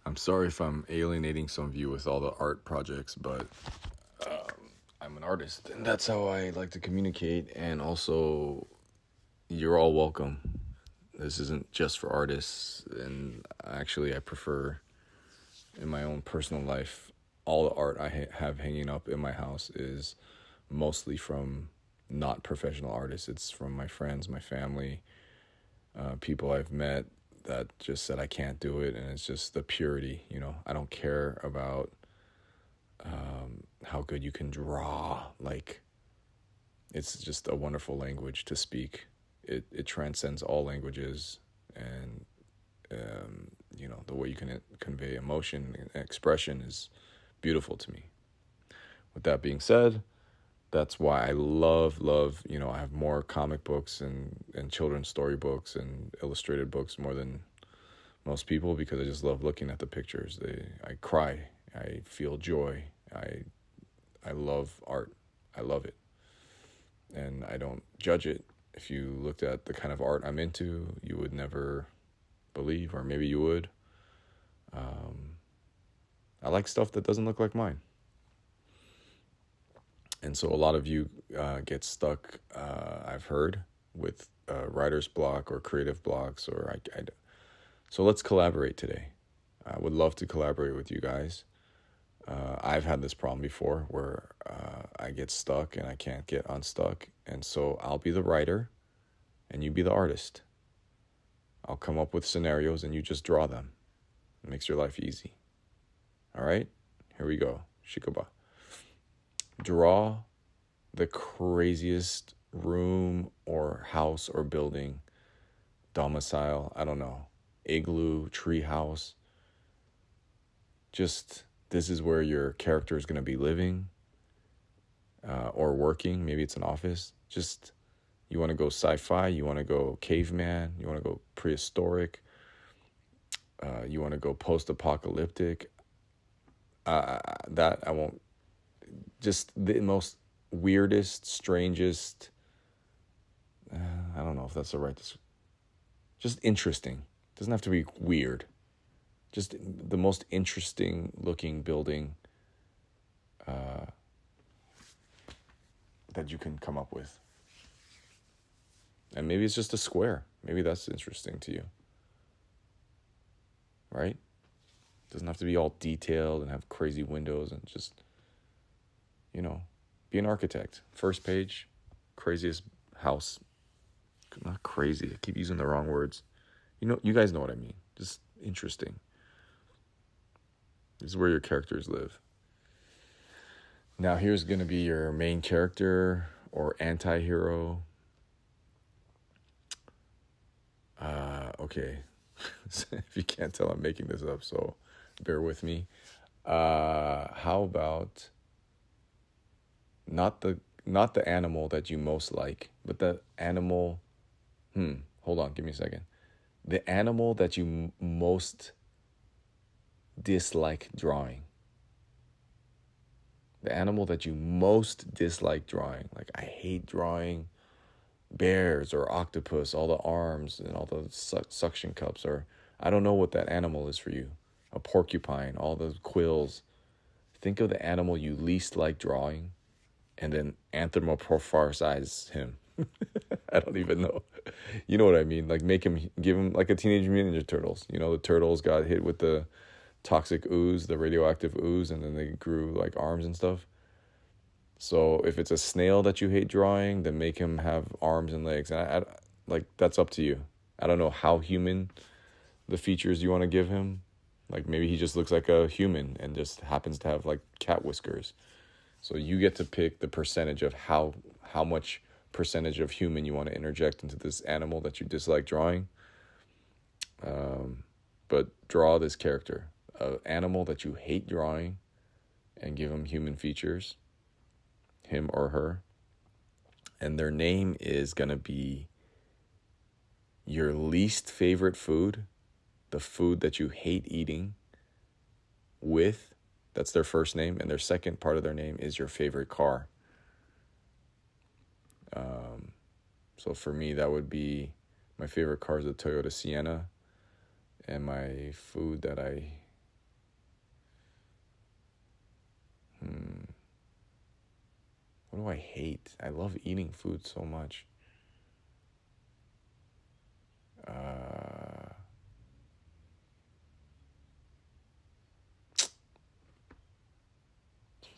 I'm sorry if I'm alienating some of you with all the art projects, but I'm an artist, and that's how I like to communicate. And also, you're all welcome. This isn't just for artists, and actually, I prefer in my own personal life, all the art I have hanging up in my house is mostly from not professional artists. It's from my friends, my family, people I've met that just said I can't do it, and it's just the purity. I don't care about how good you can draw. Like, it's just a wonderful language to speak. It transcends all languages, and the way you can convey emotion and expression is beautiful to me. With that being said, that's why I love, I have more comic books and children's storybooks and illustrated books more than most people, because I just love looking at the pictures. I cry, I feel joy, I love art, I love it, and I don't judge it. If you looked at the kind of art I'm into, you would never believe, or maybe you would. I like stuff that doesn't look like mine. And so a lot of you get stuck, I've heard, with writer's block or creative blocks. So let's collaborate today. I would love to collaborate with you guys. I've had this problem before where I get stuck and I can't get unstuck. And so I'll be the writer and you be the artist. I'll come up with scenarios and you just draw them. It makes your life easy. All right? Here we go. Shikoba. Draw the craziest room or house or building, domicile, I don't know, igloo, treehouse. Just, this is where your character is going to be living or working. Maybe it's an office. Just, you want to go sci-fi, you want to go caveman, you want to go prehistoric, you want to go post-apocalyptic. That I won't. Just the most weirdest, strangest, I don't know if that's the right, just interesting. Doesn't have to be weird. Just the most interesting looking building that you can come up with. And maybe it's just a square. Maybe that's interesting to you. Right? Doesn't have to be all detailed and have crazy windows, and just, be an architect. First page, craziest house. Not crazy. I keep using the wrong words. You guys know what I mean. Just interesting. This is where your characters live. Now, here's going to be your main character or anti-hero. Okay. If you can't tell, I'm making this up, so bear with me. How about not the animal that you most like, but the animal, hold on, give me a second. The animal that you most dislike drawing. The animal that you most dislike drawing. Like, I hate drawing bears or octopus, all the arms and all the suction cups, or I don't know what that animal is for you. A porcupine, all the quills. Think of the animal you least like drawing, and then anthropomorphize him. I don't even know. You know what I mean? Like, give him like a Teenage Mutant Ninja Turtles. The turtles got hit with the toxic ooze, the radioactive ooze, and then they grew like arms and stuff. So if it's a snail that you hate drawing, then make him have arms and legs. And I like, that's up to you. I don't know how human the features you want to give him. Like, maybe he just looks like a human and just happens to have like cat whiskers. So you get to pick the percentage of how much percentage of human you want to interject into this animal that you dislike drawing. But draw this character, an animal that you hate drawing, and give him human features, him or her. And their name is going to be your least favorite food, the food that you hate eating with. That's their first name, and their second part of their name is your favorite car. So for me, that would be, my favorite car is a Toyota Sienna, and my food that I What do I hate? I love eating food so much.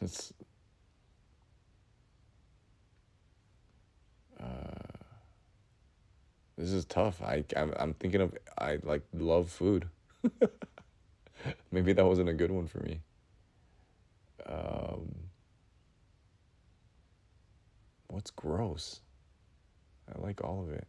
It's this is tough. I'm thinking of, I like love food. Maybe that wasn't a good one for me. What's gross? I like all of it.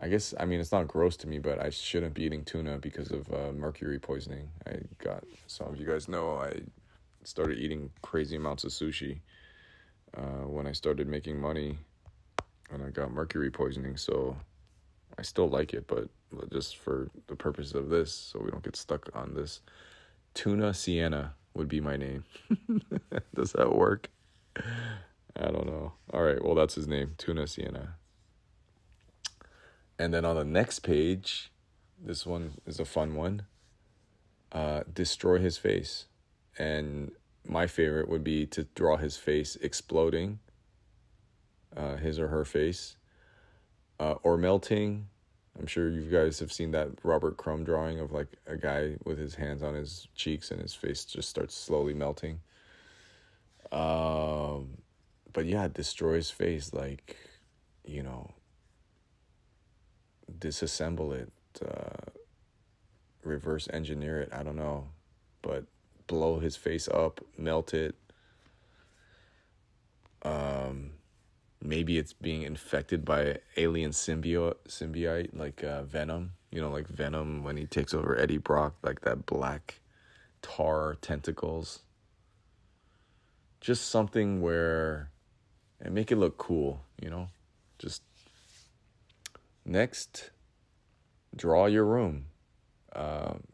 I guess, I mean, it's not gross to me, but I shouldn't be eating tuna because of mercury poisoning. Some of you guys know, I started eating crazy amounts of sushi when I started making money, and I got mercury poisoning. So I still like it, but just for the purpose of this, so we don't get stuck on this, Tuna Sienna would be my name. Does that work? I don't know. All right, well, that's his name, Tuna Sienna. And then on the next page, this one is a fun one. Destroy his face. And my favorite would be to draw his face exploding, his or her face, or melting. I'm sure you guys have seen that Robert Crumb drawing of like a guy with his hands on his cheeks and his face just starts slowly melting. But yeah, destroy his face, like, you know, disassemble it, reverse engineer it, I don't know, but blow his face up, melt it. Maybe it's being infected by alien symbiote like Venom, you know, like Venom when he takes over Eddie Brock, like that black tar tentacles. Just something where, and make it look cool, you know. Just next, draw your room.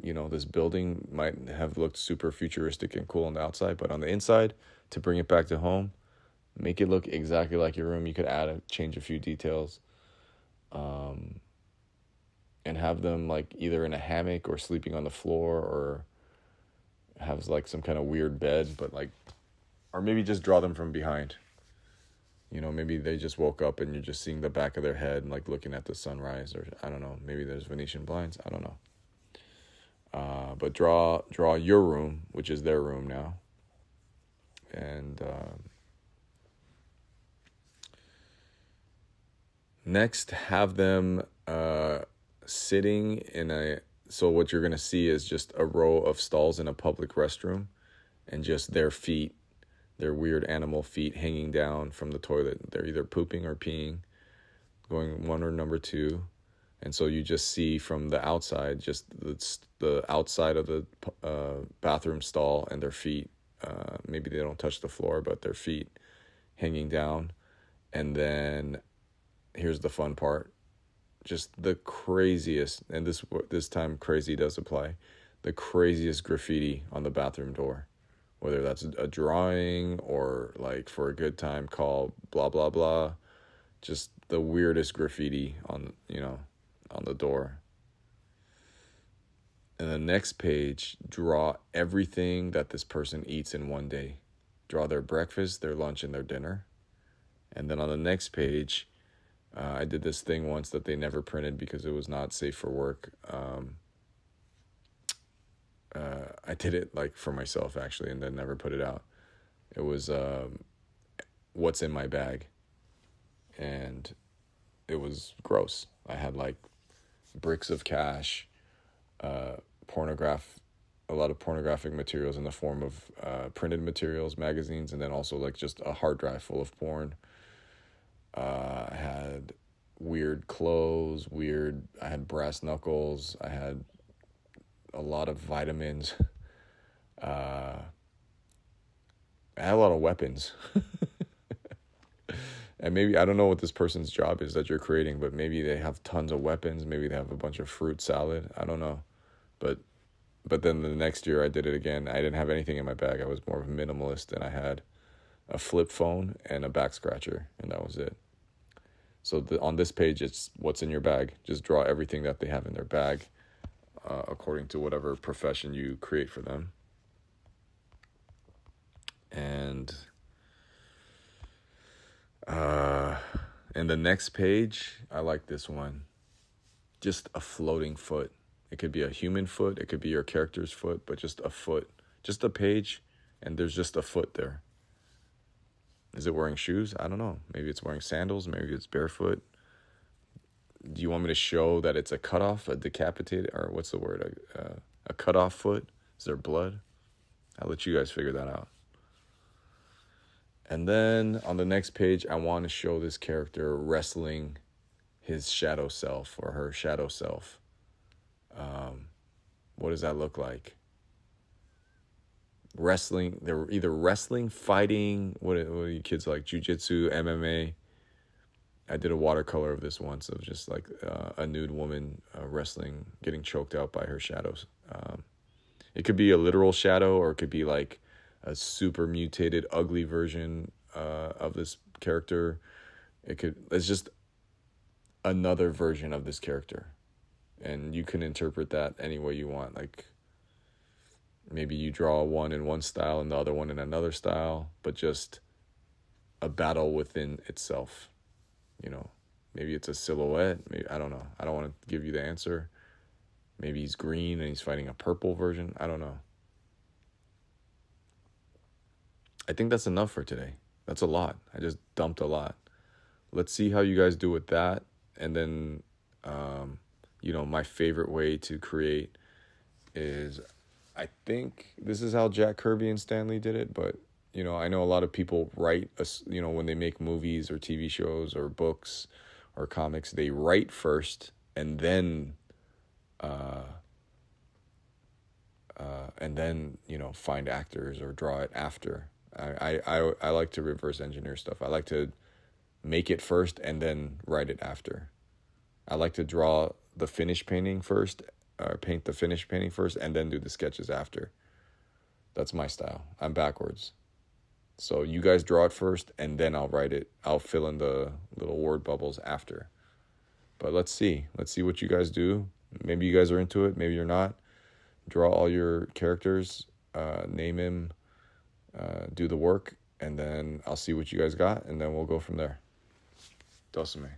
You know, this building might have looked super futuristic and cool on the outside, but on the inside, to bring it back to home, make it look exactly like your room. You could change a few details, and have them like either in a hammock or sleeping on the floor, or have like some kind of weird bed, but like, or maybe just draw them from behind. You know, maybe they just woke up and you're just seeing the back of their head and like looking at the sunrise, or I don't know, maybe there's Venetian blinds, I don't know. But draw your room, which is their room now. And next, have them sitting in a, so what you're going to see is just a row of stalls in a public restroom, and just their feet, their weird animal feet hanging down from the toilet. They're either pooping or peeing, going one or number two. And so you just see from the outside, just the outside of the bathroom stall and their feet. Maybe they don't touch the floor, but their feet hanging down. And then here's the fun part. Just the craziest, and this time crazy does apply, the craziest graffiti on the bathroom door. Whether that's a drawing or like for a good time call blah, blah, blah. Just the weirdest graffiti on, you know, on the door. And the next page, draw everything that this person eats in one day. Draw their breakfast, their lunch, and their dinner. And then on the next page, I did this thing once that they never printed because it was not safe for work. I did it like for myself actually, and then never put it out. It was what's in my bag, and it was gross. I had like bricks of cash, a lot of pornographic materials in the form of printed materials, magazines, and then also like just a hard drive full of porn. I had weird clothes, I had brass knuckles, I had a lot of vitamins. I had a lot of weapons. And maybe, I don't know what this person's job is that you're creating, but maybe they have tons of weapons. Maybe they have a bunch of fruit salad. I don't know. But then the next year I did it again. I didn't have anything in my bag. I was more of a minimalist, and I had a flip phone and a back scratcher, and that was it. So on this page, it's what's in your bag. Just draw everything that they have in their bag according to whatever profession you create for them. And in the next page, I like this one. Just a floating foot. It could be a human foot. It could be your character's foot, but just a foot. Just a page, and there's just a foot there. Is it wearing shoes? I don't know. Maybe it's wearing sandals. Maybe it's barefoot. Do you want me to show that it's a cutoff, a decapitated, or what's the word? A cutoff foot? Is there blood? I'll let you guys figure that out. And then on the next page, I want to show this character wrestling his shadow self or her shadow self. What does that look like? Wrestling. They're either wrestling, fighting. What are you kids like? Jiu-jitsu, MMA. I did a watercolor of this once of just like a nude woman wrestling, getting choked out by her shadows. It could be a literal shadow, or it could be like a super mutated, ugly version of this character. It's just another version of this character. And you can interpret that any way you want. Like, maybe you draw one in one style and the other one in another style, but just a battle within itself. You know, maybe it's a silhouette. Maybe, I don't know. I don't want to give you the answer. Maybe he's green and he's fighting a purple version. I don't know. I think that's enough for today. That's a lot. I just dumped a lot. Let's see how you guys do with that. And then, my favorite way to create is, I think this is how Jack Kirby and Stan Lee did it. But, I know a lot of people write, when they make movies or TV shows or books or comics, they write first and then find actors or draw it after. I like to reverse engineer stuff. I like to make it first and then write it after. I like to draw the finished painting first, or paint the finished painting first, and then do the sketches after. That's my style. I'm backwards. So you guys draw it first, and then I'll write it. I'll fill in the little word bubbles after. But let's see. Let's see what you guys do. Maybe you guys are into it. Maybe you're not. Draw all your characters. Name him. Do the work. And then I'll see what you guys got. And then we'll go from there. Dosame.